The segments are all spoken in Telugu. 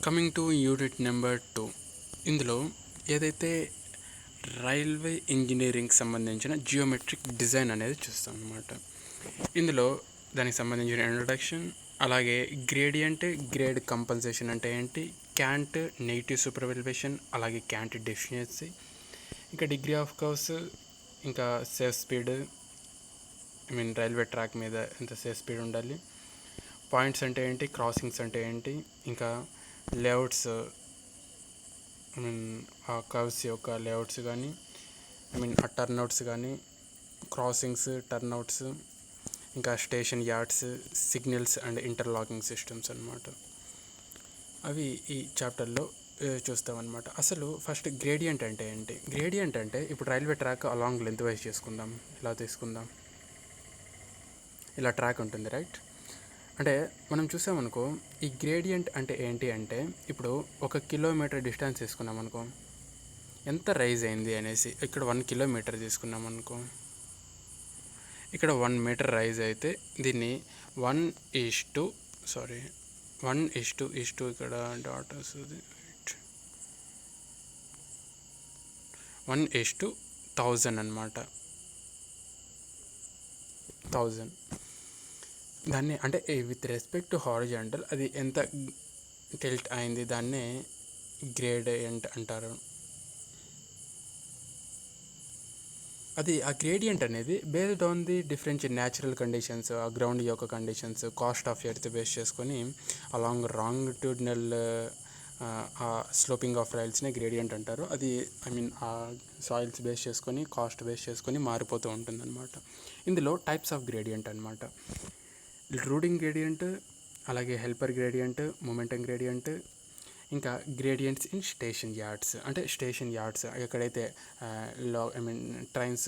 Coming to unit number 2. ఇందులో ఏదైతే రైల్వే ఇంజనీరింగ్ సంబంధించిన జియోమెట్రిక్ డిజైన్ అనేది చూస్తాం అన్నమాట. ఇందులో దానికి సంబంధించిన ఇంట్రొడక్షన్, అలాగే గ్రేడియంట్, గ్రేడ్ కంపన్సేషన్ అంటే ఏంటి, క్యాంట్, నెగిటివ్ సూపర్ ఎలివేషన్, అలాగే క్యాంట్ డెఫిషియన్సీ, ఇంకా డిగ్రీ ఆఫ్ కర్వ్స్, ఇంకా సేఫ్ స్పీడ్, రైల్వే ట్రాక్ మీద ఎంత సేఫ్ స్పీడ్ ఉండాలి, పాయింట్స్ అంటే ఏంటి, క్రాసింగ్స్ అంటే ఏంటి, ఇంకా లేఅవుట్స్, ఆ కర్వ్స్ యొక్క లేఅవుట్స్ కానీ, ఆ టర్న్అవుట్స్ కానీ, క్రాసింగ్స్, టర్న్అవుట్స్, ఇంకా station yards, signals and interlocking systems అన్నమాట. అవి ఈ చాప్టర్లో చూస్తామన్నమాట. అసలు ఫస్ట్ గ్రేడియంట్ అంటే ఏంటి? గ్రేడియంట్ అంటే ఇప్పుడు railway track along length wise చేసుకుందాం. ఇలా తీసుకుందాం, ఇలా ట్రాక్ ఉంటుంది, రైట్? అంటే మనం చూసామనుకో, ఈ గ్రేడియంట్ అంటే ఏంటి అంటే, ఇప్పుడు 1 కిలోమీటర్ డిస్టెన్స్ తీసుకున్నాం అనుకో, ఎంత రైజ్ అయింది అనేసి. ఇక్కడ 1 కిలోమీటర్ తీసుకున్నాం అనుకో, ఇక్కడ 1 మీటర్ రైజ్ అయితే దీన్ని 1:1 ఇక్కడ డాట్ వస్తుంది, 1:1000 అనమాట. 1000 దాన్ని అంటే విత్ రెస్పెక్ట్ టు హారిజాంటల్ అది ఎంత టిల్ట్ అయింది, దాన్నే గ్రేడియంట్ అంటారు. అది ఆ గ్రేడియంట్ అనేది based on the different natural conditions, ఆ గ్రౌండ్ యొక్క conditions, cost of earth base చేసుకొని అలాంగ్ లాంగిట్యూడినల్ ఆ స్లోపింగ్ ఆఫ్ రైల్స్ని గ్రేడియంట్ అంటారు. అది ఆ సాయిల్స్ బేస్ చేసుకొని, కాస్ట్ బేస్ చేసుకొని మారిపోతూ ఉంటుందన్నమాట. ఇందులో టైప్స్ ఆఫ్ గ్రేడియంట్ అనమాట. రూటింగ్ గ్రేడియంట్, అలాగే హెల్పర్ గ్రేడియంట్, మొమెంటం గ్రేడియంట్, ఇంకా గ్రేడియంట్స్ ఇన్ స్టేషన్ యార్డ్స్. అంటే స్టేషన్ యార్డ్స్ ఎక్కడైతే ట్రైన్స్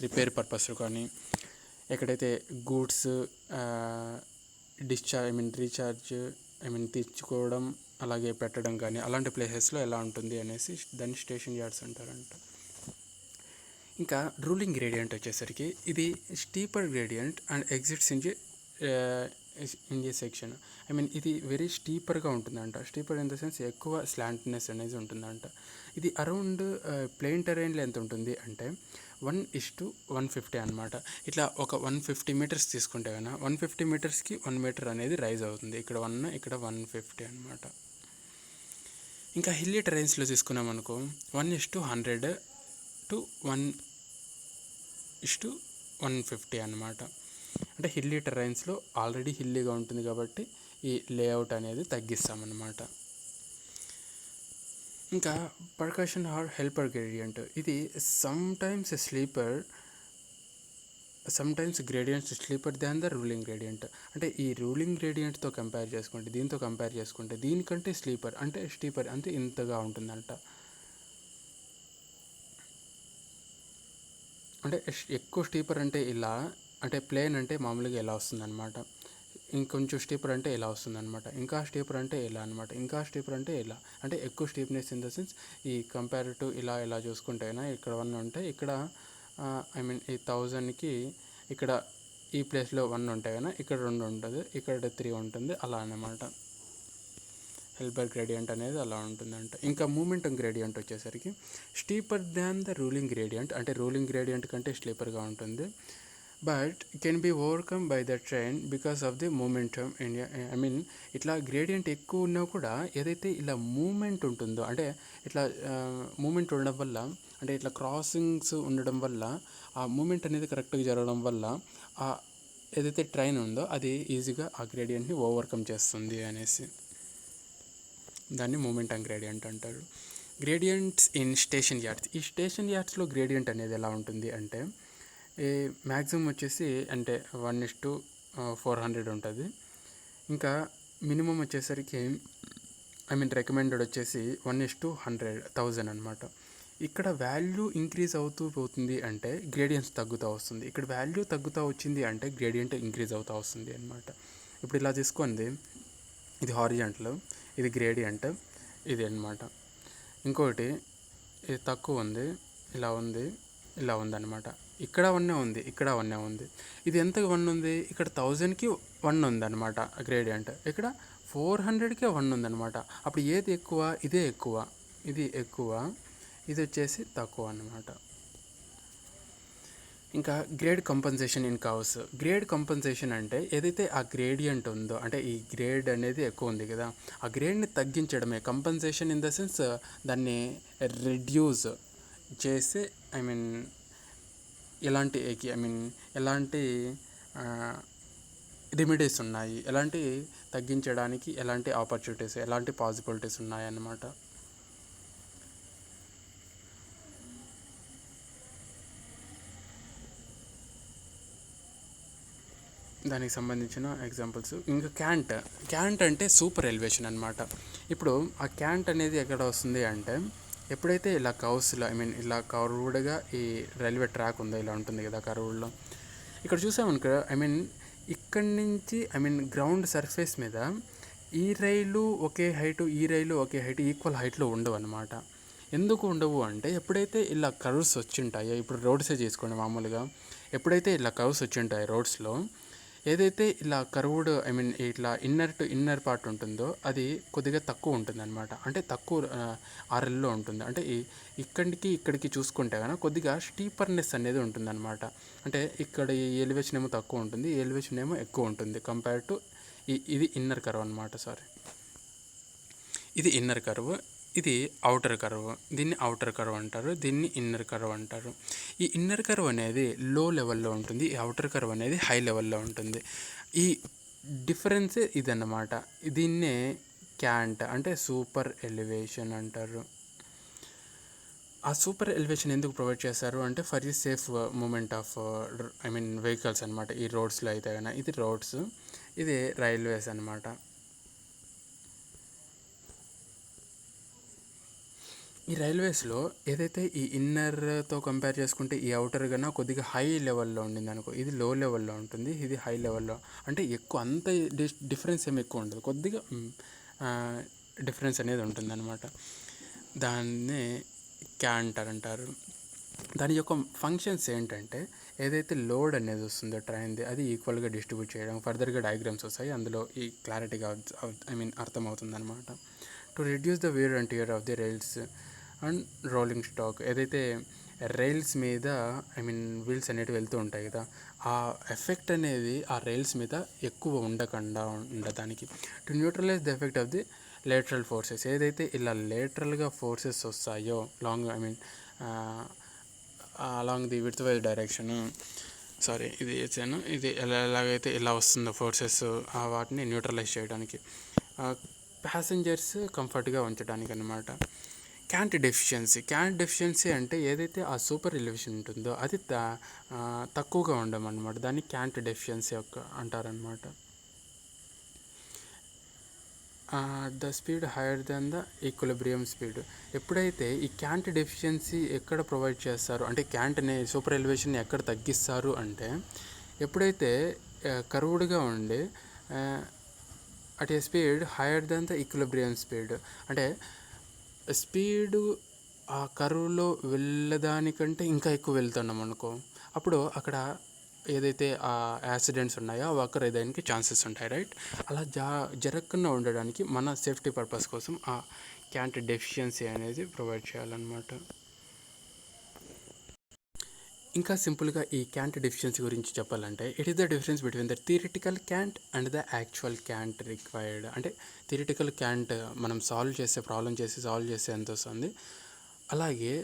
రిపేర్ పర్పస్ కానీ, ఎక్కడైతే గూడ్స్ రీఛార్జ్ తెచ్చుకోవడం, అలాగే పెట్టడం కానీ, అలాంటి ప్లేసెస్లో ఎలా ఉంటుంది అనేసి దాన్ని స్టేషన్ యార్డ్స్ అంటారంట. ఇంకా రూలింగ్ గ్రేడియంట్ వచ్చేసరికి ఇది steeper gradient and exits in a section. ఇది వెరీ స్టీపర్గా ఉంటుందంట. స్టీపర్ ఇన్ ద సెన్స్ ఎక్కువ స్లాంట్నెస్ అనేది ఉంటుందంట. ఇది అరౌండ్ ప్లెయిన్ టెరైన్లో ఎంత ఉంటుంది అంటే 1:150 అనమాట. ఇట్లా ఒక 150 మీటర్స్ తీసుకుంటే కన్నా 150 మీటర్స్కి 1 మీటర్ అనేది రైజ్ అవుతుంది. ఇక్కడ 1, ఇక్కడ 150 అనమాట. ఇంకా హిల్లీ టెరైన్స్లో తీసుకున్నాం అనుకో 1:100 to 1:150 అనమాట. అంటే హిల్లీ టెరైన్స్లో ఆల్రెడీ హిల్లీగా ఉంటుంది కాబట్టి ఈ లేఅవుట్ అనేది తగ్గిస్తామన్నమాట. ఇంకా పర్కషన్ ఆర్ హెల్పర్ గ్రేడియంట్, ఇది sometimes gradients sleeper than the ruling gradient. అంటే ఈ రూలింగ్ గ్రేడియంట్తో కంపేర్ చేసుకుంటే, దీంతో కంపేర్ చేసుకుంటే దీనికంటే స్టీపర్ అంటే ఇంతగా ఉంటుందంట. అంటే ఎక్కువ స్టీపర్ అంటే ఇలా, అంటే ప్లేన్ అంటే మామూలుగా ఎలా వస్తుందన్నమాట. ఇంకొంచెం స్టీపర్ అంటే ఎలా వస్తుందన్నమాట. ఇంకా స్టీపర్ అంటే ఎలా అనమాట. ఇంకా స్టీపర్ అంటే ఎలా అంటే ఎక్కువ స్టీప్నెస్ ఇన్ ద సెన్స్ ఈ కంపేర్ టు ఇలా చూసుకుంటే ఇక్కడ 1 ఉంటాయి, ఇక్కడ ఈ 1000కి ఇక్కడ ఈ ప్లేస్లో 1 ఉంటాయి కదా, ఇక్కడ 2 ఉంటుంది, ఇక్కడ 3 ఉంటుంది, అలా అన్నమాట. హెల్పర్ గ్రేడియంట్ అనేది అలా ఉంటుందంట. ఇంకా మూమెంటం గ్రేడియంట్ వచ్చేసరికి steeper than the ruling gradient, అంటే రూలింగ్ గ్రేడియంట్ కంటే స్లీపర్గా ఉంటుంది. But can be overcome by the train because of the momentum. ఇట్లా గ్రేడియంట్ ఎక్కువ ఉన్నా కూడా ఏదైతే ఇలా మూమెంట్ ఉంటుందో, అంటే ఇట్లా మూమెంట్ ఉండడం వల్ల, అంటే ఇట్లా క్రాసింగ్స్ ఉండడం వల్ల, ఆ మూమెంట్ అనేది కరెక్ట్గా జరగడం వల్ల ఆ ఏదైతే ట్రైన్ ఉందో అది ఈజీగా ఆ గ్రేడియంట్ని ఓవర్కమ్ చేస్తుంది అనేసి దాన్ని మూమెంటం గ్రేడియంట్ అంటారు. గ్రేడియంట్స్ ఇన్ స్టేషన్ యార్డ్స్, ఈ స్టేషన్ యార్డ్స్లో గ్రేడియంట్ అనేది ఎలా ఉంటుంది అంటే మ్యాక్సిమం వచ్చేసి అంటే 1:400 ఉంటుంది. ఇంకా మినిమం వచ్చేసరికి రికమెండెడ్ వచ్చేసి 1:1000 అనమాట. ఇక్కడ వాల్యూ ఇంక్రీజ్ అవుతూ పోతుంది అంటే గ్రేడియంట్స్ తగ్గుతూ వస్తుంది. ఇక్కడ వాల్యూ తగ్గుతూ వచ్చింది అంటే గ్రేడియంట్ ఇంక్రీజ్ అవుతూ వస్తుంది అనమాట. ఇప్పుడు ఇలా తీసుకోండి, ఇది హారిజాంటల్, ఇది గ్రేడియంట్, ఇది అనమాట. ఇంకోటి ఇది తక్కువ ఉంది, ఇలా ఉంది అనమాట. ఇక్కడ 1 ఉంది, ఇక్కడ 1 ఉంది. ఇది ఎంత 1 ఉంది, ఇక్కడ 1000కి 1 ఉంది అనమాట గ్రేడియంట్, ఇక్కడ 400కే 1 ఉందన్నమాట. అప్పుడు ఏది ఎక్కువ? ఇదే ఎక్కువ. ఇది ఎక్కువ, ఇది వచ్చేసి తక్కువ అన్నమాట. ఇంకా grade compensation in curves. Grade compensation అంటే ఏదైతే ఆ గ్రేడియంట్ ఉందో, అంటే ఈ గ్రేడ్ అనేది ఎక్కువ ఉంది కదా, ఆ గ్రేడ్ని తగ్గించడమే కంపన్సేషన్. ఇన్ ద సెన్స్ దాన్ని రెడ్యూస్ చేసి, ఐ మీన్ ఎలాంటి రెమెడీస్ ఉన్నాయి, ఎలాంటి తగ్గించడానికి ఎలాంటి ఆపర్చునిటీస్, ఎలాంటి పాసిబిలిటీస్ ఉన్నాయన్నమాట. దానికి సంబంధించిన ఎగ్జాంపుల్స్. ఇంకా క్యాంట్ అంటే సూపర్ ఎలివేషన్ అనమాట. ఇప్పుడు ఆ క్యాంట్ అనేది ఎక్కడ వస్తుంది అంటే, ఎప్పుడైతే ఇలా కర్వ్స్లో, ఇలా కర్వ్డ్గా ఈ రైల్వే ట్రాక్ ఉందో, ఇలా ఉంటుంది కదా కర్వ్డ్లో, ఇక్కడ చూసామనుకో, ఇక్కడి నుంచి గ్రౌండ్ సర్ఫేస్ మీద ఈ రైలు ఒకే హైటు, ఈ రైలు ఒకే హైటు, ఈక్వల్ హైట్లో ఉండవు అనమాట. ఎందుకు ఉండవు అంటే, ఎప్పుడైతే ఇలా కర్వ్స్ వచ్చింటాయో, ఇప్పుడు రోడ్సే చేసుకోండి మామూలుగా, ఎప్పుడైతే ఇలా కర్వ్స్ వచ్చింటాయో రోడ్స్లో, ఏదైతే ఇలా కర్వ్డ్ ఇట్లా ఇన్నర్ టు ఇన్నర్ పార్ట్ ఉంటుందో అది కొద్దిగా తక్కువ ఉంటుంది అనమాట. అంటే తక్కువ ఆర్ఎల్లో ఉంటుంది. అంటే ఇక్కడికి చూసుకుంటే కనుక కొద్దిగా స్టీపర్నెస్ అనేది ఉంటుందన్నమాట. అంటే ఇక్కడ ఈ ఎలివేషన్ ఏమో తక్కువ ఉంటుంది, ఈ ఎలివేషన్ ఏమో ఎక్కువ ఉంటుంది కంపేర్ టు ఇది ఇన్నర్ కర్వ్ అనమాట. ఇది ఇన్నర్ కర్వ్, ఇది అవుటర్ కర్వ్. దీన్ని అవుటర్ కర్వ్ అంటారు, దీన్ని ఇన్నర్ కర్వ్ అంటారు. ఈ ఇన్నర్ కర్వ్ అనేది లో లెవెల్లో ఉంటుంది, ఈ అవుటర్ కర్వ్ అనేది హై లెవెల్లో ఉంటుంది. ఈ డిఫరెన్స్ ఇదన్నమాట. దీన్నే క్యాంట్ అంటే సూపర్ ఎలివేషన్ అంటారు. ఆ సూపర్ ఎలివేషన్ ఎందుకు ప్రొవైడ్ చేస్తారు అంటే, for the safe movement of vehicles అనమాట. ఈ రోడ్స్లో అయితే కన్నా, ఇది రోడ్స్, ఇది రైల్వేస్ అనమాట. ఈ రైల్వేస్లో ఏదైతే ఈ ఇన్నర్తో కంపేర్ చేసుకుంటే ఈ అవుటర్ కన్నా కొద్దిగా హై లెవెల్లో ఉండింది అనుకో, ఇది లో లెవెల్లో ఉంటుంది, ఇది హై లెవెల్లో. అంటే ఎక్కువ అంత డిఫరెన్స్ ఏమి ఎక్కువ ఉండదు, కొద్దిగా డిఫరెన్స్ అనేది ఉంటుందన్నమాట. దాన్ని క్యాంటర్ అంటారు. దాని యొక్క ఫంక్షన్స్ ఏంటంటే, ఏదైతే లోడ్ అనేది వస్తుందో ట్రైన్ది, అది ఈక్వల్గా డిస్ట్రిబ్యూట్ చేయడం. ఫర్దర్గా డయాగ్రామ్స్ వస్తాయి, అందులో ఈ క్లారిటీగా అర్థమవుతుంది అనమాట. To reduce the wear and tear of the rails and rolling stock. ఏదైతే రైల్స్ మీద వీల్స్ అనేటివి వెళ్తూ ఉంటాయి కదా, ఆ ఎఫెక్ట్ అనేది ఆ రైల్స్ మీద ఎక్కువ ఉండడానికి. To neutralise the effect of the lateral forces. ఏదైతే ఇలా లేటరల్గా ఫోర్సెస్ వస్తాయో along the width wise direction, ఇది ఇచ్చాను, ఇది ఎలాగైతే ఇలా వస్తుందో ఫోర్సెస్, వాటిని న్యూట్రలైజ్ చేయడానికి, ప్యాసింజర్స్ కంఫర్ట్గా ఉంచడానికి అనమాట. క్యాంట్ డెఫిషియన్సీ అంటే ఏదైతే ఆ సూపర్ ఎలివేషన్ ఉంటుందో అది తక్కువగా ఉండమన్నమాట. దాన్ని క్యాంట్ డెఫిషియన్సీ అంటారనమాట. The speed higher than the equilibrium speed. ఎప్పుడైతే ఈ క్యాంట్ డెఫిషియన్సీ ఎక్కడ ప్రొవైడ్ చేస్తారు అంటే, క్యాంట్ని సూపర్ ఎలివేషన్ని ఎక్కడ తగ్గిస్తారు అంటే, ఎప్పుడైతే కర్వ్డ్గా ఉండి at a speed higher than the equilibrium speed, అంటే స్పీడు ఆ కర్వ్లో వెళ్ళడానికంటే ఇంకా ఎక్కువ వెళ్తున్నాం అనుకో, అప్పుడు అక్కడ ఏదైతే ఆ యాక్సిడెంట్స్ ఉన్నాయో అవి అక్కడ ఏదైనా ఛాన్సెస్ ఉంటాయి, రైట్. అలా జరగకుండా ఉండడానికి మన సేఫ్టీ పర్పస్ కోసం ఆ క్యాంట్ డెఫిషియన్సీ అనేది ప్రొవైడ్ చేయాలన్నమాట. ఇంకా సింపుల్గా ఈ క్యాంట్ డెఫిషియన్సీ గురించి చెప్పాలంటే, it is the difference between the theoretical can't and the actual can't required. అంటే థియరిటికల్ క్యాంట్ మనం సాల్వ్ చేస్తే ఎంత వస్తుంది, అలాగే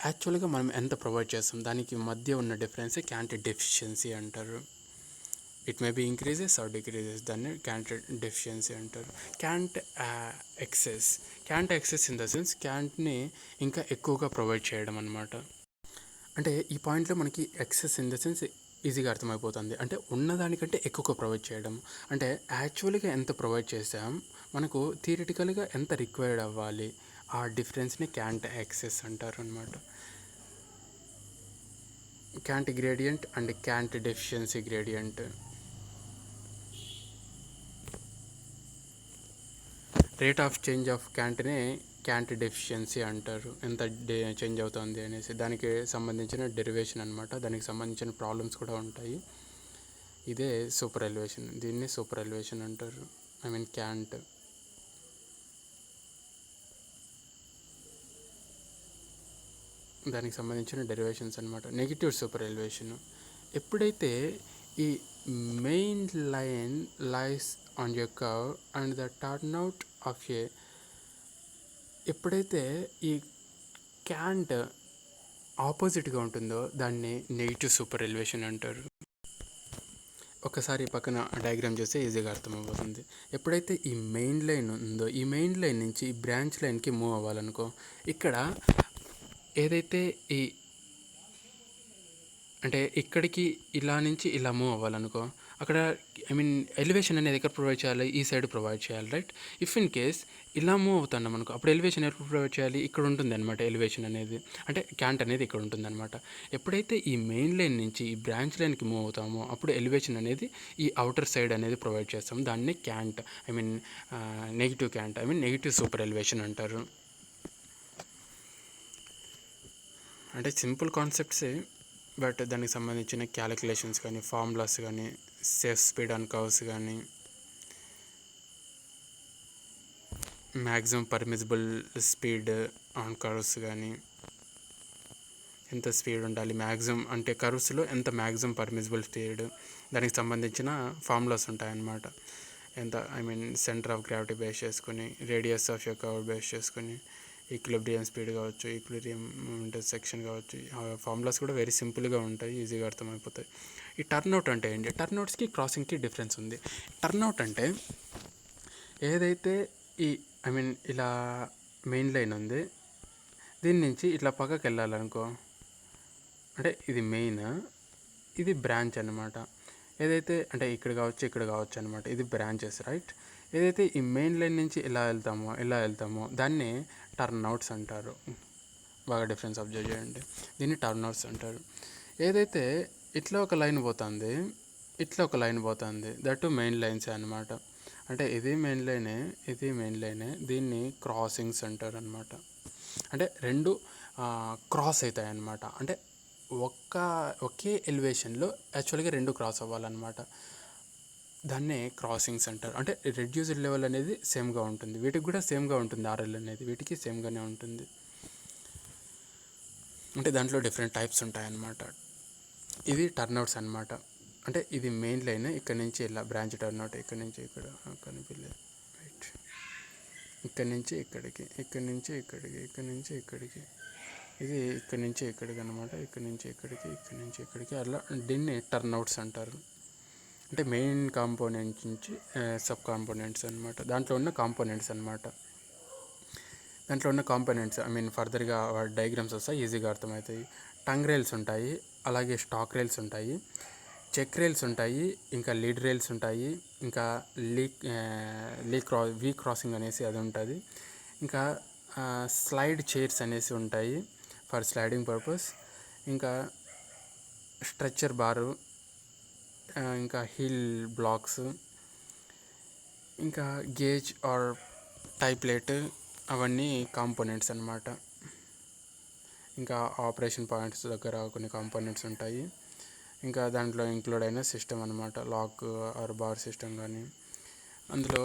యాక్చువల్గా మనం ఎంత ప్రొవైడ్ చేస్తాం దానికి మధ్య ఉన్న డిఫరెన్సే క్యాంట్ డెఫిషియన్సీ అంటారు. It may be increases or decreases, దాన్ని క్యాంట్ డెఫిషియన్సీ అంటారు. Cant excess in the sense క్యాంట్ని ఇంకా ఎక్కువగా ప్రొవైడ్ చేయడం అనమాట. అంటే ఈ పాయింట్లో మనకి ఎక్సెస్ ఇన్ ద సెన్స్ ఈజీగా అర్థమైపోతుంది. అంటే ఉన్నదానికంటే ఎక్కువగా ప్రొవైడ్ చేయడం, అంటే యాక్చువల్గా ఎంత ప్రొవైడ్ చేసాం, మనకు థియరిటికల్గా ఎంత రిక్వైర్డ్ అవ్వాలి, ఆ డిఫరెన్స్ని క్యాంట్ ఎక్సెస్ అంటారు అనమాట. Cant gradient and cant deficiency gradient. Rate of change of క్యాంట్ని క్యాంట్ డెఫిషియన్సీ అంటారు, ఎంత చేంజ్ అవుతుంది అనేసి. దానికి సంబంధించిన డెరివేషన్ అనమాట, దానికి సంబంధించిన ప్రాబ్లమ్స్ కూడా ఉంటాయి. ఇదే సూపర్ ఎలివేషన్, దీన్ని సూపర్ ఎలివేషన్ అంటారు. క్యాంట్. దానికి సంబంధించిన డెరివేషన్స్ అనమాట. నెగిటివ్ సూపర్ ఎలివేషన్ ఎప్పుడైతే ఈ main line lies on your curve and the turnout of a, ఎప్పుడైతే ఈ క్యాంట్ ఆపోజిట్గా ఉంటుందో దాన్ని నెగిటివ్ సూపర్ ఎలివేషన్ అంటారు. ఒకసారి పక్కన డయాగ్రామ్ చేస్తే ఈజీగా అర్థమైపోతుంది. ఎప్పుడైతే ఈ మెయిన్ లైన్ ఉందో ఈ మెయిన్ లైన్ నుంచి ఈ బ్రాంచ్ లైన్కి మూవ్ అవ్వాలనుకో, ఇక్కడ ఏదైతే ఈ అంటే ఇక్కడికి ఇలా నుంచి ఇలా మూవ్ అవ్వాలనుకో, అక్కడ ఎలివేషన్ అనేది ఎక్కడ ప్రొవైడ్ చేయాలి, ఈ సైడ్ ప్రొవైడ్ చేయాలి, రైట్. ఇఫ్ ఇన్ కేస్ ఇలా మూవ్ అవుతున్నాం అనుకో, అప్పుడు ఎలివేషన్ ఎక్కడ ప్రొవైడ్ చేయాలి, ఇక్కడ ఉంటుంది అనమాట ఎలివేషన్ అనేది, అంటే క్యాంట్ అనేది ఇక్కడ ఉంటుంది అనమాట. ఎప్పుడైతే ఈ మెయిన్ లైన్ నుంచి ఈ బ్రాంచ్ లైన్కి మూవ్ అవుతామో అప్పుడు ఎలివేషన్ అనేది ఈ అవుటర్ సైడ్ అనేది ప్రొవైడ్ చేస్తాము. దాన్ని can't negative can't negative super elevation అంటారు. అంటే సింపుల్ కాన్సెప్ట్సే, బట్ దానికి సంబంధించిన క్యాలిక్యులేషన్స్ కానీ ఫార్ములాస్ కానీ సేఫ్ స్పీడ్ ఆన్ కర్వ్స్ కానీ maximum permissible speed on curves కానీ ఎంత స్పీడ్ ఉండాలి మ్యాక్సిమం అంటే కర్వ్స్లో ఎంత మ్యాక్సిమం పర్మిసిబుల్ స్పీడ్, దానికి సంబంధించిన ఫార్ములాస్ ఉంటాయన్నమాట. ఎంత సెంటర్ ఆఫ్ గ్రావిటీ బేస్ చేసుకొని, radius of your curve base చేసుకొని, ఈక్విలిబ్రియం స్పీడ్ కావచ్చు, ఈక్విలిబ్రియం సెక్షన్ కావచ్చు. ఆ ఫార్ములాస్ కూడా వెరీ సింపుల్గా ఉంటాయి, ఈజీగా అర్థమైపోతాయి. ఈ టర్న్అవుట్ అంటే ఏంటి? టర్న్అవుట్స్కి క్రాసింగ్కి డిఫరెన్స్ ఉంది. టర్న్అవుట్ అంటే ఏదైతే ఈ ఇలా మెయిన్ లైన్ ఉంది, దీని నుంచి ఇట్లా పక్కకి వెళ్ళాలనుకో, అంటే ఇది మెయిన్, ఇది బ్రాంచ్ అనమాట. ఏదైతే అంటే ఇక్కడ కావచ్చు అనమాట, ఇది బ్రాంచెస్, రైట్. ఏదైతే ఈ మెయిన్ లైన్ నుంచి ఇలా వెళ్తామో దాన్ని టర్న్అవుట్స్ అంటారు. బాగా డిఫరెన్స్ అబ్జర్వ్ చేయండి, దీన్ని టర్న్అవుట్స్ అంటారు. ఏదైతే ఇట్లా ఒక లైన్ పోతుంది దట్ మెయిన్ లైన్సే అనమాట. అంటే ఇది మెయిన్ లైనే, దీన్ని క్రాసింగ్స్ అంటారు అనమాట. అంటే రెండు క్రాస్ అవుతాయి అన్నమాట. అంటే ఒకే ఎలివేషన్లో యాక్చువల్గా రెండు క్రాస్ అవ్వాలన్నమాట. దాన్నే క్రాసింగ్స్ అంటారు. అంటే రెడ్యూస్డ్ లెవెల్ అనేది సేమ్గా ఉంటుంది, వీటికి కూడా సేమ్గా ఉంటుంది, ఆర్ఎల్ అనేది వీటికి సేమ్గానే ఉంటుంది. అంటే దాంట్లో డిఫరెంట్ టైప్స్ ఉంటాయన్నమాట. ఇది టర్న్అవుట్స్ అనమాట. అంటే ఇది మెయిన్ లైన్, ఇక్కడ నుంచి ఇలా బ్రాంచ్ టర్న్అవుట్, ఇక్కడ నుంచి ఇక్కడ కనిపించలేదు, రైట్. ఇక్కడ నుంచి ఇక్కడికి, ఇక్కడ నుంచి ఇక్కడికి, ఇక్కడ నుంచి ఇక్కడికి, ఇది ఇక్కడ నుంచి ఇక్కడికి అనమాట, ఇక్కడ నుంచి ఇక్కడికి, ఇక్కడ నుంచి ఇక్కడికి, అలా దీన్ని టర్న్అవుట్స్ అంటారు. అంటే మెయిన్ కాంపోనెంట్ నుంచి సబ్ కాంపోనెంట్స్ అనమాట, దాంట్లో ఉన్న కాంపోనెంట్స్ అనమాట. దాంట్లో ఉన్న కాంపోనెంట్స్ ఫర్దర్గా డయాగ్రామ్స్ వస్తాయి, ఈజీగా అర్థమవుతాయి. టంగ్ రైల్స్ ఉంటాయి, అలాగే స్టాక్ రైల్స్ ఉంటాయి, చెక్ రైల్స్ ఉంటాయి, ఇంకా లీడ్ రైల్స్ ఉంటాయి, ఇంకా వీ క్రాసింగ్ అనేసి అది ఉంటుంది, ఇంకా స్లైడ్ చైర్స్ అనేసి ఉంటాయి ఫర్ స్లైడింగ్ పర్పస్, ఇంకా స్ట్రెచ్చర్ బారు, ఇంకా హీల్ బ్లాక్స్, ఇంకా గేజ్ ఆర్ టైప్లెట్, అవన్నీ కాంపోనెంట్స్ అన్నమాట. ఇంకా ఆపరేషన్ పాయింట్స్ దగ్గర కొన్ని కాంపోనెంట్స్ ఉంటాయి. ఇంకా దాంట్లో ఇంక్లూడ్ అయిన సిస్టమ్ అనమాట, లాక్ ఆర్ బార్ సిస్టమ్ కానీ. అందులో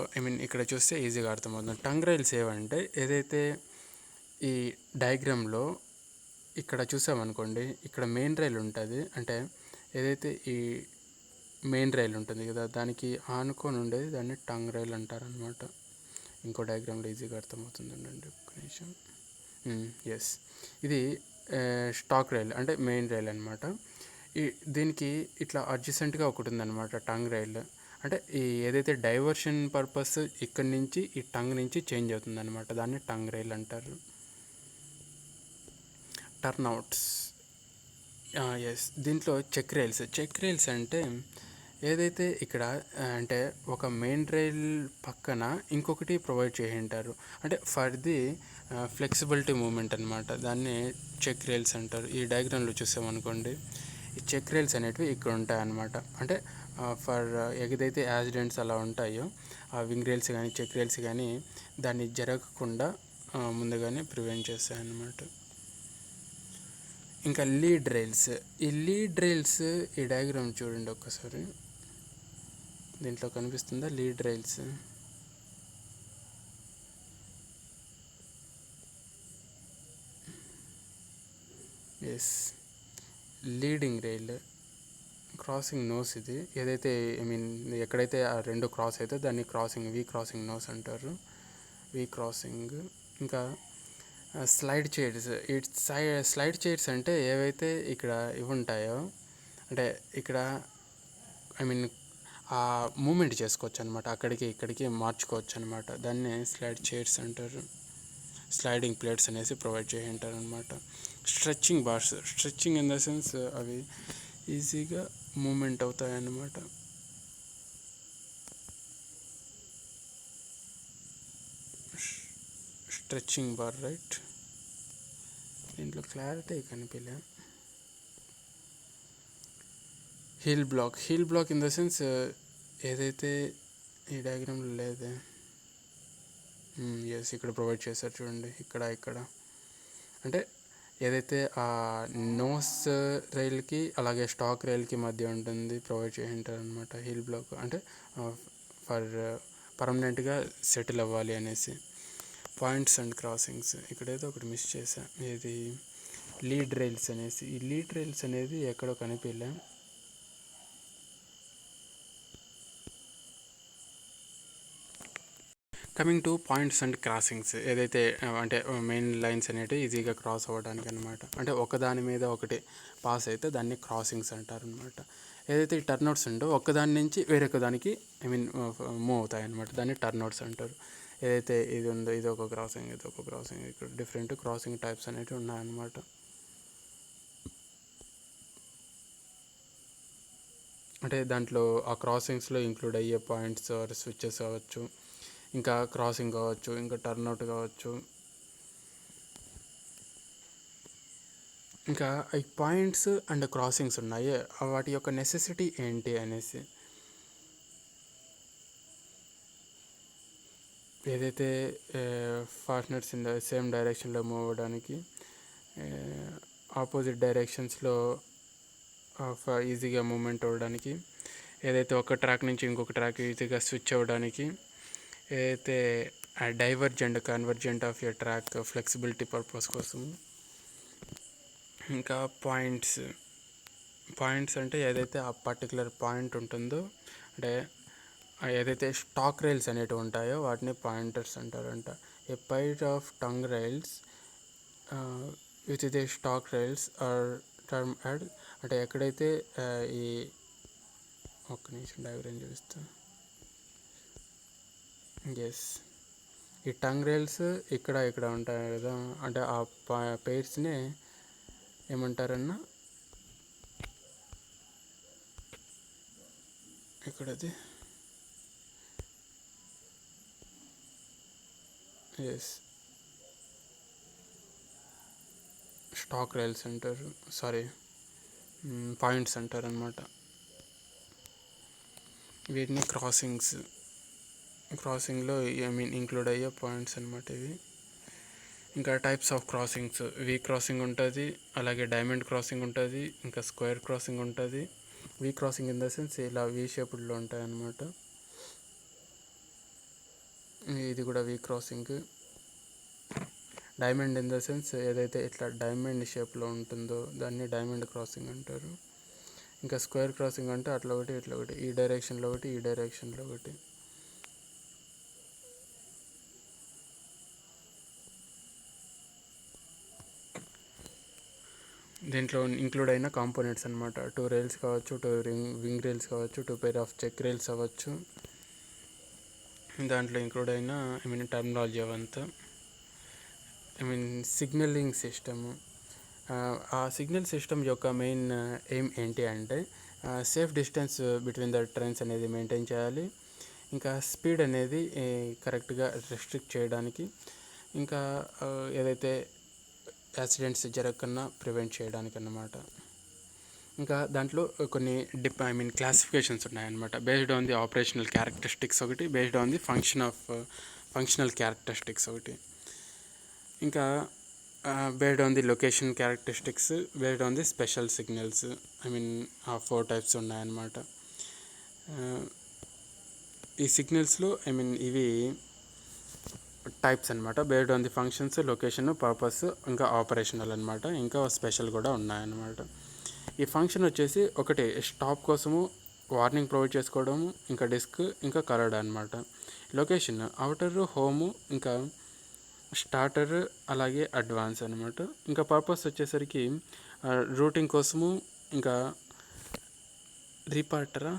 ఇక్కడ చూస్తే ఈజీగా అర్థమవుతుంది. టంగ్ రైల్స్ ఏవంటే, ఏదైతే ఈ డయాగ్రామ్లో ఇక్కడ చూసామనుకోండి, ఇక్కడ మెయిన్ రైల్ ఉంటుంది, అంటే ఏదైతే ఈ మెయిన్ రైల్ ఉంటుంది కదా, దానికి ఆనుకొని ఉండేది దాన్ని టంగ్ రైల్ అంటారనమాట. ఇంకో డయాగ్రామ్లో ఈజీగా అర్థమవుతుంది, ఉండండి ఒక్క నిమిషం. ఎస్, ఇది స్టాక్ రైల్ అంటే మెయిన్ రైల్ అనమాట. దీనికి ఇట్లా అడ్జసెంట్గా ఒకటి ఉందన్నమాట టంగ్ రైల్. అంటే ఈ ఏదైతే డైవర్షన్ పర్పస్ ఇక్కడి నుంచి ఈ టంగ్ నుంచి చేంజ్ అవుతుందన్నమాట, దాన్ని టంగ్ రైల్ అంటారు. టర్న్అవుట్స్, ఎస్. దీంట్లో చెక్ రైల్స్ అంటే ఏదైతే ఇక్కడ అంటే ఒక మెయిన్ రైల్ పక్కన ఇంకొకటి ప్రొవైడ్ చేసి ఉంటారు, అంటే ఫర్ ది ఫ్లెక్సిబిలిటీ మూమెంట్ అనమాట, దాన్ని చెక్ రైల్స్ అంటారు. ఈ డయాగ్రామ్లో చూసామనుకోండి, ఈ చెక్ రైల్స్ అనేటివి ఇక్కడ ఉంటాయి అన్నమాట. అంటే ఫర్ ఏదైతే యాక్సిడెంట్స్ అలా ఉంటాయో, ఆ వింగ్ రైల్స్ కానీ చెక్ రైల్స్ కానీ దాన్ని జరగకుండా ముందుగానే ప్రివెంట్ చేస్తాయి అన్నమాట. ఇంకా లీడ్ రైల్స్, ఈ డయాగ్రామ్ చూడండి ఒక్కసారి, దీంట్లో కనిపిస్తుందా lead rails? Yes, leading rail, crossing nose. ఇది ఏదైతే ఐ మీన్ ఎక్కడైతే ఆ రెండు క్రాస్ అయితే దాన్ని క్రాసింగ్, వీ క్రాసింగ్ నోస్ అంటారు, వీ క్రాసింగ్. ఇంకా స్లైడ్ చైర్స్. ఈ స్లైడ్ చైర్స్ అంటే ఏవైతే ఇక్కడ ఇవి ఉంటాయో, అంటే ఇక్కడ ఐ మీన్ ఆ మూమెంట్ చేసుకోవచ్చు అనమాట, అక్కడికి ఇక్కడికి మార్చుకోవచ్చు అనమాట, దాన్ని స్లైడ్ చైర్స్ అంటారు. స్లైడింగ్ ప్లేట్స్ అనేసి ప్రొవైడ్ చేసి ఉంటారు అనమాట. Stretching bars, stretching in the sense అవి ఈజీగా మూమెంట్ అవుతాయి అన్నమాట. Stretching bar, right. దీంట్లో క్లారిటీ కనిపించలే. Heel block, heel block in the sense ఏదైతే ఈ డయాగ్రామ్లో లేదే, ఎస్ ఇక్కడ ప్రొవైడ్ చేశారు చూడండి, ఇక్కడ అంటే ఏదైతే ఆ నోస్ రైల్కి అలాగే స్టాక్ రైల్కి మధ్య ఉంటుంది, ప్రొవైడ్ చేసి ఉంటారు అనమాట. హీల్ బ్లాక్ అంటే ఫర్ పర్మనెంట్గా సెటిల్ అవ్వాలి అనేసి. పాయింట్స్ అండ్ క్రాసింగ్స్, ఇక్కడైతే ఒకటి మిస్ చేశా, ఇది లీడ్ రైల్స్ అనేసి. ఈ లీడ్ రైల్స్ అనేది ఎక్కడో కనిపించలే. Coming to points and crossings, ఏదైతే అంటే మెయిన్ లైన్స్ అనేవి ఈజీగా క్రాస్ అవ్వడానికి అనమాట. అంటే ఒకదాని మీద ఒకటి పాస్ అయితే దాన్ని క్రాసింగ్స్ అంటారు అనమాట. ఏదైతే ఈ టర్న్అవుట్స్ ఉండో ఒకదాని నుంచి వేరొక దానికి ఐ మీన్ మూవ్ అవుతాయి అనమాట, దాన్ని టర్న్అవుట్స్ అంటారు. ఏదైతే ఇది ఉందో ఇది ఒక క్రాసింగ్, ఇది ఒక క్రాసింగ్, ఇక్కడ డిఫరెంట్ క్రాసింగ్ టైప్స్ అనేవి ఉన్నాయన్నమాట. అంటే దాంట్లో ఆ క్రాసింగ్స్లో ఇంక్లూడ్ అయ్యే పాయింట్స్ ఆర్ స్విచ్చెస్ అవ్వచ్చు, ఇంకా క్రాసింగ్ కావచ్చు, ఇంకా టర్న్అవుట్ కావచ్చు. ఇంకా ఈ పాయింట్స్ అండ్ క్రాసింగ్స్ ఉన్నాయి, వాటి యొక్క నెసెసిటీ ఏంటి అనేసి. ఏదైతే ఫాస్ట్నర్స్ ఇన్ ద సేమ్ డైరెక్షన్లో మూవ్ అవ్వడానికి, ఆపోజిట్ డైరెక్షన్స్లో ఈజీగా మూమెంట్ అవ్వడానికి, ఏదైతే ఒక ట్రాక్ నుంచి ఇంకొక ట్రాక్ ఈజీగా స్విచ్ అవ్వడానికి, ఏదైతే divergent convergent of a track flexibility purpose కోసం. ఇంకా పాయింట్స్ అంటే ఏదైతే ఆ పర్టికులర్ పాయింట్ ఉంటుందో, అంటే ఏదైతే స్టాక్ రైల్స్ అనేవి ఉంటాయో వాటిని పాయింటర్స్ అంటారంట. A pair of tongue rails with the stock rails are termed. అంటే ఎక్కడైతే ఈ ఒక్క నిమిషం డయాగ్రామ్ చూపిస్తాను. ఎస్, ఈ టంగ్ రైల్స్ ఇక్కడ ఉంటాయి కదా, అంటే ఆ పెయిర్స్ని ఏమంటారన్నా, ఇక్కడది ఎస్ స్టాక్ రైల్స్ అంటారు, సారీ పాయింట్స్ అంటారు అనమాట. వీటిని క్రాసింగ్లో ఐ మీన్ ఇంక్లూడ్ అయ్యే పాయింట్స్ అనమాట ఇవి. ఇంకా types of crossings, we crossing ఉంటుంది, అలాగే డైమండ్ క్రాసింగ్ ఉంటుంది, ఇంకా స్క్వేర్ క్రాసింగ్ ఉంటుంది. We crossing in the sense ఇలా వీ షేప్డ్లో ఉంటాయి అన్నమాట. ఇది కూడా we crossing. Diamond in the sense ఏదైతే ఇట్లా డైమండ్ షేప్లో ఉంటుందో దాన్ని డైమండ్ క్రాసింగ్ అంటారు. ఇంకా స్క్వేర్ క్రాసింగ్ అంటే అట్లా ఒకటి ఇట్లా ఒకటి, ఈ డైరెక్షన్లో ఒకటి ఈ డైరెక్షన్లో ఒకటి. దీంట్లో ఇంక్లూడ్ అయిన కాంపోనెంట్స్ అనమాట, 2 రైల్స్ కావచ్చు, 2 వింగ్ రైల్స్ కావచ్చు, 2 పెయిర్ ఆఫ్ చెక్ రైల్స్ అవ్వచ్చు. దాంట్లో ఇంక్లూడ్ అయిన ఐ మీన్ టర్మినాలజీ అవంతా. I mean signalling system. ఆ సిగ్నల్ సిస్టమ్ యొక్క మెయిన్ ఎయిమ్ ఏంటి అంటే safe distance between the trains అనేది మెయింటైన్ చేయాలి, ఇంకా స్పీడ్ అనేది కరెక్ట్గా రెస్ట్రిక్ట్ చేయడానికి, ఇంకా ఏదైతే యాక్సిడెంట్స్ జరగకుండా ప్రివెంట్ చేయడానికి అన్నమాట. ఇంకా దాంట్లో కొన్ని ఐ మీన్ క్లాసిఫికేషన్స్ ఉన్నాయన్నమాట, based on the operational characteristics ఒకటి, based on the functional characteristics ఒకటి, ఇంకా based on the location characteristics, based on the special signals. I mean ఆ 4 టైప్స్ ఉన్నాయన్నమాట. ఈ సిగ్నల్స్లో ఐ మీన్ ఇవి టైప్స్ అనమాట. Based on the functions, location, purpose, ఇంకా ఆపరేషనల్ అనమాట. ఇంకా స్పెషల్ కూడా ఉన్నాయన్నమాట. ఈ ఫంక్షన్ వచ్చేసి ఒకటి స్టాప్ కోసము వార్నింగ్ ప్రొవైడ్ చేసుకోవడము, ఇంకా డిస్క్, ఇంకా కలర్డ్ అనమాట. లొకేషన్ అవుటర్, హోము, ఇంకా స్టార్టర్, అలాగే అడ్వాన్స్ అనమాట. ఇంకా పర్పస్ వచ్చేసరికి రూటింగ్ కోసము, ఇంకా రిపీటర్,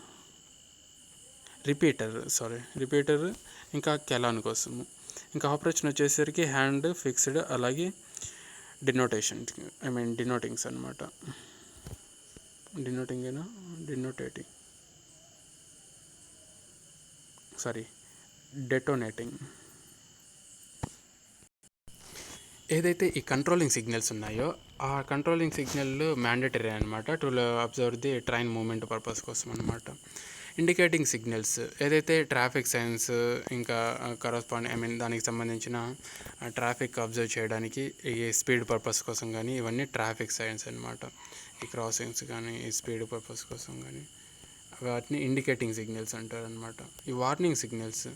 ఇంకా కెలాన్ కోసము. ఇంకా ఆపరేషన్ వచ్చేసరికి హ్యాండ్, ఫిక్స్డ్, అలాగే డినోటింగ్స్ అనమాట. డెటోనేటింగ్. ఏదైతే ఈ కంట్రోలింగ్ సిగ్నల్స్ ఉన్నాయో ఆ కంట్రోలింగ్ సిగ్నల్ మ్యాండేటరీ అనమాట to observe the train movement purpose కోసం అనమాట. ఇండికేటింగ్ సిగ్నల్స్ ఏదైతే ట్రాఫిక్ సైన్స్, ఇంకా కరస్పాండింగ్ దానికి సంబంధించిన ట్రాఫిక్ అబ్జర్వ్ చేయడానికి, ఈ స్పీడ్ పర్పస్ కోసం కానీ, ఇవన్నీ ట్రాఫిక్ సైన్స్ అనమాట. ఈ క్రాసింగ్స్ కానీ, ఈ స్పీడ్ పర్పస్ కోసం కానీ వాటిని ఇండికేటింగ్ సిగ్నల్స్ అంటారు అనమాట. ఈ వార్నింగ్ సిగ్నల్స్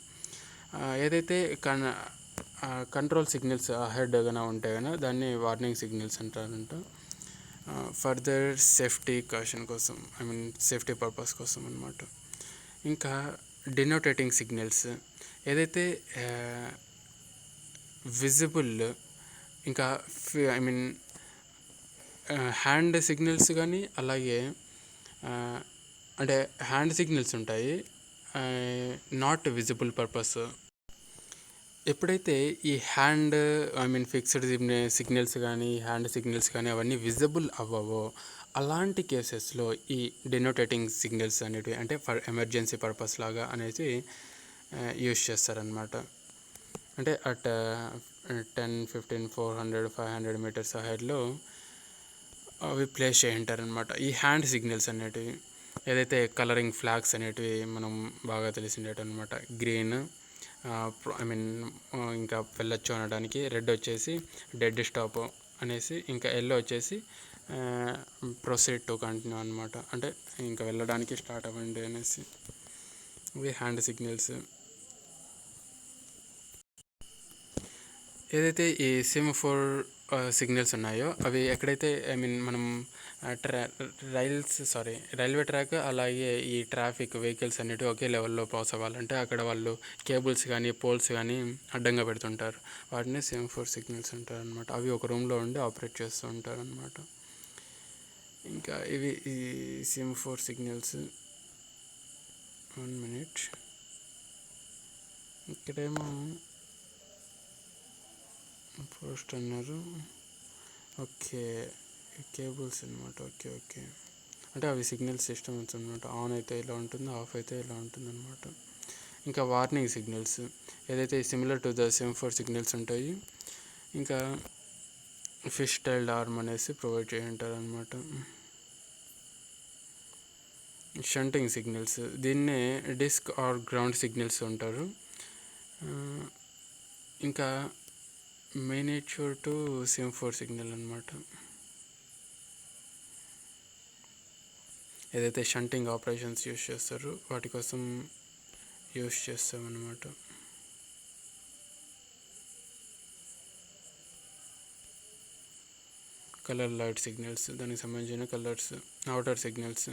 ఏదైతే కంట్రోల్ సిగ్నల్స్ అహెడ్గా ఉంటే కనుక దాన్ని వార్నింగ్ సిగ్నల్స్ అంటారంట. ఫర్దర్ సేఫ్టీ కాషన్ కోసం, సేఫ్టీ పర్పస్ కోసం అనమాట. ఇంకా డినోటేటింగ్ సిగ్నల్స్ ఏదైతే విజిబుల్, ఇంకా హ్యాండ్ సిగ్నల్స్ కానీ, అలాగే అంటే హ్యాండ్ సిగ్నల్స్ ఉంటాయి, నాట్ విజిబుల్ పర్పస్. ఎప్పుడైతే ఈ హ్యాండ్ ఫిక్స్డ్ సిగ్నల్స్ కానీ, హ్యాండ్ సిగ్నల్స్ కానీ అవన్నీ విజిబుల్ అవ్వవో అలాంటి కేసెస్లో ఈ డినోటేటింగ్ సిగ్నల్స్ అనేవి, అంటే ఫర్ ఎమర్జెన్సీ పర్పస్ లాగా అనేది యూజ్ చేస్తారనమాట. అంటే అట్ 10, 15, 400, 500 మీటర్స్ హైడ్లో అవి ప్లేస్ చేయింటారనమాట. ఈ హ్యాండ్ సిగ్నల్స్ అనేటివి ఏదైతే కలరింగ్ ఫ్లాగ్స్ అనేటివి మనం బాగా తెలిసిండేటనమాట. గ్రీన్ ఇంకా వెళ్ళొచ్చు అనడానికి, రెడ్ వచ్చేసి డెడ్ స్టాప్ అనేసి, ఇంకా ఎల్లో వచ్చేసి ప్రొసీడ్ టు కంటిన్యూ అనమాట, అంటే ఇంకా వెళ్ళడానికి స్టార్ట్ అవ్వండి అనేసి. ఇవి హ్యాండ్ సిగ్నల్స్. ఏదైతే ఈ సెమాఫోర్ సిగ్నల్స్ ఉన్నాయో అవి ఎక్కడైతే మనం రైల్వే ట్రాక్, అలాగే ఈ ట్రాఫిక్ వెహికల్స్ అనేటివి ఒకే లెవెల్లో పాస్ అవ్వాలంటే అక్కడ వాళ్ళు కేబుల్స్ కానీ, పోల్స్ కానీ అడ్డంగా పెడుతుంటారు. వాటిని సెమాఫోర్ సిగ్నల్స్ అంటారు అనమాట. అవి ఒక రూమ్లో ఉండి ఆపరేట్ చేస్తూ ఉంటారు అనమాట. ఇంకా ఇవి ఈ సెమాఫోర్ సిగ్నల్స్. 1 minute. ఇక్కడేమో పోస్ట్ అన్నారు. ఓకే, కేబుల్స్ అనమాట. ఓకే అంటే అవి సిగ్నల్ సిస్టమ్స్ అనమాట. ఆన్ అయితే ఇలా ఉంటుంది, ఆఫ్ అయితే ఇలా ఉంటుంది అనమాట. ఇంకా వార్నింగ్ సిగ్నల్స్ ఏదైతే similar to the semaphore signals ఉంటాయి. ఇంకా ఫిష్ టైల్డ్ ఆర్మ్ అనేసి ప్రొవైడ్ చేయి ఉంటారు అనమాట. షంటింగ్ సిగ్నల్స్ దీన్నే డిస్క్ ఆర్ గ్రౌండ్ సిగ్నల్స్ ఉంటారు. ఇంకా మినిట్యూర్ టు సెమాఫోర్ సిగ్నల్ అనమాట. ఏదైతే షంటింగ్ ఆపరేషన్స్ యూస్ చేస్తారో వాటి కోసం యూస్ చేస్తామన్నమాట. కలర్ లైట్ సిగ్నల్స్ దానికి సంబంధించిన కలర్స్. అవుటర్ సిగ్నల్స్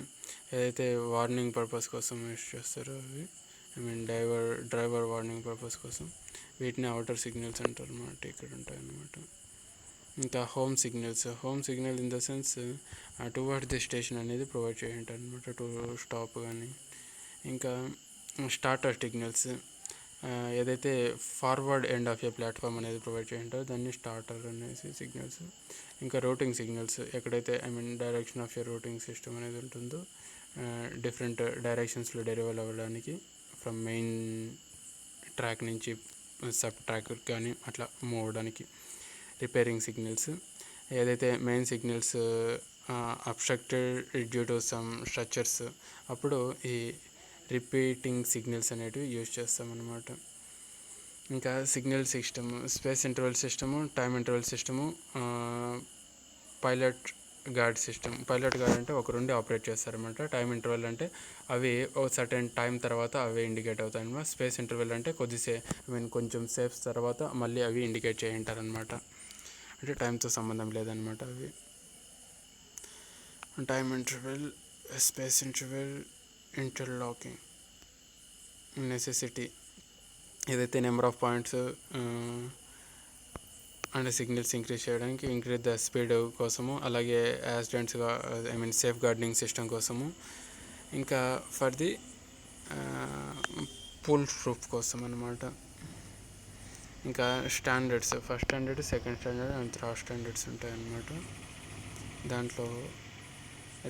ఏదైతే వార్నింగ్ పర్పస్ కోసం యూస్ చేస్తారో అవి, డ్రైవర్ వార్నింగ్ పర్పస్ కోసం వీటిని అవుటర్ సిగ్నల్స్ అంటారు అన్నమాట. ఇక్కడ ఉంటాయి అన్నమాట. ఇంకా home signal in the sense towards the station అనేది ప్రొవైడ్ చేయంటారు అనమాట, టు స్టాప్ కానీ. ఇంకా స్టార్టర్ సిగ్నల్స్ ఏదైతే forward end of a platform అనేది ప్రొవైడ్ చేయంటారో దాన్ని స్టార్టర్ అనేసి సిగ్నల్స్. ఇంకా రూటింగ్ సిగ్నల్స్ ఎక్కడైతే direction of a routing system అనేది ఉంటుందో డిఫరెంట్ డైరెక్షన్స్లో డెలివర్ అవ్వడానికి ఫ్రమ్ మెయిన్ ట్రాక్ నుంచి సబ్ ట్రాక్ కానీ అట్లా మూవ్ అవ్వడానికి. రిపేరింగ్ సిగ్నల్స్ ఏదైతే main signals obstructed due to some structures అప్పుడు ఈ రిపీటింగ్ సిగ్నల్స్ అనేటివి యూజ్ చేస్తామన్నమాట. ఇంకా signal system, space interval system, time interval system, pilot guard system. Pilot guard అంటే ఒకరుండి ఆపరేట్ చేస్తారనమాట. టైం ఇంటర్వెల్ అంటే అవి ఓ సర్టెన్ టైం తర్వాత అవి ఇండికేట్ అవుతాయి అనమాట. స్పేస్ ఇంటర్వెల్ అంటే కొంచెం సేఫ్ తర్వాత మళ్ళీ అవి ఇండికేట్ చేయింటారనమాట. అంటే టైంతో సంబంధం లేదనమాట అవి. Time interval, space interval, interlocking necessity. ఏదైతే number of points and signals increase చేయడానికి ఇంక్రీజ్ ద స్పీడ్ కోసము, అలాగే యాక్సిడెంట్స్గా సేఫ్ గార్డెనింగ్ సిస్టమ్ కోసము, ఇంకా ఫర్ ది పూల్ ప్రూఫ్ కోసం అనమాట. ఇంకా standards, first standard, second standard and third standards ఉంటాయి అన్నమాట. దాంట్లో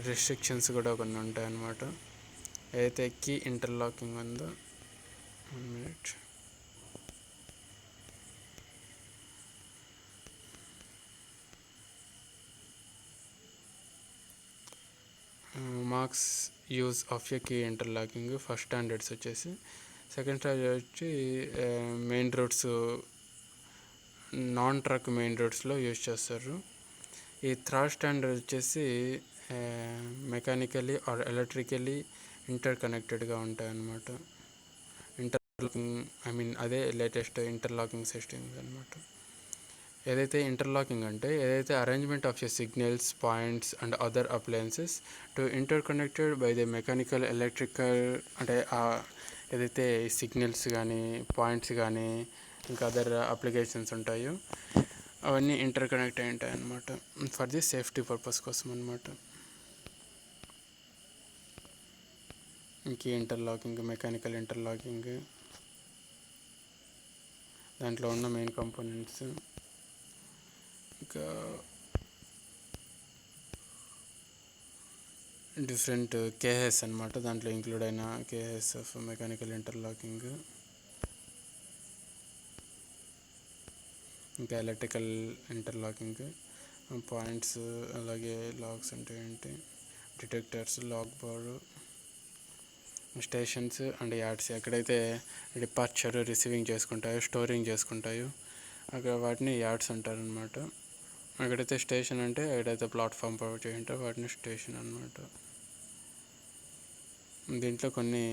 రెస్ట్రిక్షన్స్ కూడా కొన్ని ఉంటాయి అన్నమాట. ఏదైతే కీ ఇంటర్లాకింగ్ ఉందో, 1 minute, marks use of a key interlocking first standards వచ్చేసి. సెకండ్ స్టాండర్డ్ వచ్చి main roads, non truck main రోడ్స్లో యూజ్ చేస్తారు. ఈ థర్డ్ స్టాండర్డ్ వచ్చేసి మెకానికలీ ఆర్ ఎలక్ట్రికలీ ఇంటర్ కనెక్టెడ్గా ఉంటాయన్నమాట. ఇంటర్లాకింగ్ అదే లేటెస్ట్ ఇంటర్లాకింగ్ సిస్టమ్స్ అనమాట. ఏదైతే ఇంటర్లాకింగ్ అంటే ఏదైతే arrangement of signals, points and other appliances to inter connected by the mechanical, electrical, అంటే ఏదైతే సిగ్నల్స్ కానీ, పాయింట్స్ కానీ, ఇంకా అదర్ అప్లికేషన్స్ ఉంటాయో అవన్నీ ఇంటర్ కనెక్ట్ అయి ఉంటాయి అన్నమాట. ఫర్ ది సేఫ్టీ పర్పస్ కోసం అనమాట. ఇంక ఇంటర్లాకింగ్, మెకానికల్ ఇంటర్లాకింగ్, దాంట్లో ఉన్న మెయిన్ కాంపోనెంట్స్. ఇంకా డిఫరెంట్ కేఎస్ అనమాట, దాంట్లో ఇంక్లూడ్ అయిన కేఎస్ ఆఫ్ మెకానికల్ ఇంటర్లాకింగ్. ఇంకా ఎలక్ట్రికల్ ఇంటర్లాకింగ్, పాయింట్స్, అలాగే లాక్స్ అంటే ఏంటి, detectors, lock bar, stations and yards. ఎక్కడైతే డిపార్చర్, రిసీవింగ్ చేసుకుంటాయో, స్టోరింగ్ చేసుకుంటాయో అక్కడ వాటిని యార్డ్స్ అంటారనమాట. ఎక్కడైతే స్టేషన్ అంటే ఎక్కడైతే ప్లాట్ఫామ్ ప్రొవైడ్ చేసి ఉంటారో వాటిని స్టేషన్ అనమాట. దీంట్లో కొన్ని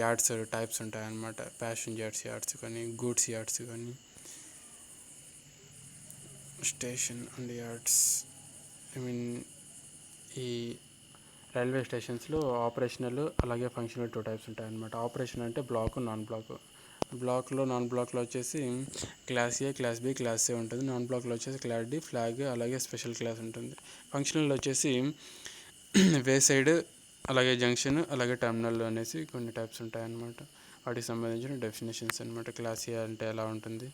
యార్డ్స్ టైప్స్ ఉంటాయన్నమాట. ప్యాసింజర్స్ యార్డ్స్ కానీ, గూడ్స్ యార్డ్స్ కానీ. స్టేషన్ అండ్ యార్డ్స్ ఈ రైల్వే స్టేషన్స్లో ఆపరేషనల్ అలాగే ఫంక్షనల్ 2 టైప్స్ ఉంటాయన్నమాట. ఆపరేషన్ అంటే బ్లాక్, నాన్ బ్లాక్. బ్లాక్లో, నాన్ బ్లాక్లో వచ్చేసి క్లాస్ ఏ, క్లాస్ బి, క్లాస్ ఏ ఉంటుంది. నాన్ బ్లాక్లో వచ్చేసి క్లాస్ డి, ఫ్లాగ్, అలాగే స్పెషల్ క్లాస్ ఉంటుంది. ఫంక్షనల్ వచ్చేసి వే సైడ్, అలాగే జంక్షన్, అలాగే టర్మినల్ అనేసి కొన్ని టైప్స్ ఉంటాయన్నమాట. వాటికి సంబంధించిన డెఫినేషన్స్ అనమాట. క్లాస్ ఏ అంటే ఎలా ఉంటుంది,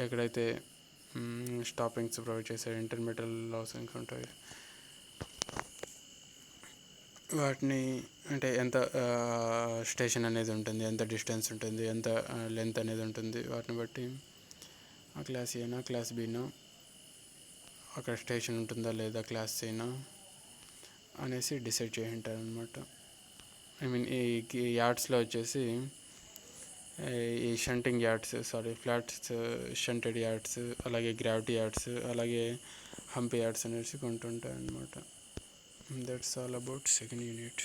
ఎక్కడైతే స్టాపింగ్స్ ప్రొవైడ్ చేసే ఇంటర్మీడియట్ లాసింగ్స్ ఉంటాయి వాటిని, అంటే ఎంత స్టేషన్ అనేది ఉంటుంది, ఎంత డిస్టెన్స్ ఉంటుంది, ఎంత లెంత్ అనేది ఉంటుంది, వాటిని బట్టి ఆ క్లాస్ ఏనా, క్లాస్ బీనా, అక్కడ స్టేషన్ ఉంటుందా లేదా, క్లాస్ ఏనా అనేసి డిసైడ్ చేసి ఉంటారు అనమాట. ఈ యార్డ్స్లో వచ్చేసి ఈ shunting yards, flats shunted yards, అలాగే గ్రావిటీ యార్డ్స్, అలాగే హంపీ యార్డ్స్ అనేసి కొంటుంటాయి అన్నమాట. That's all about second unit.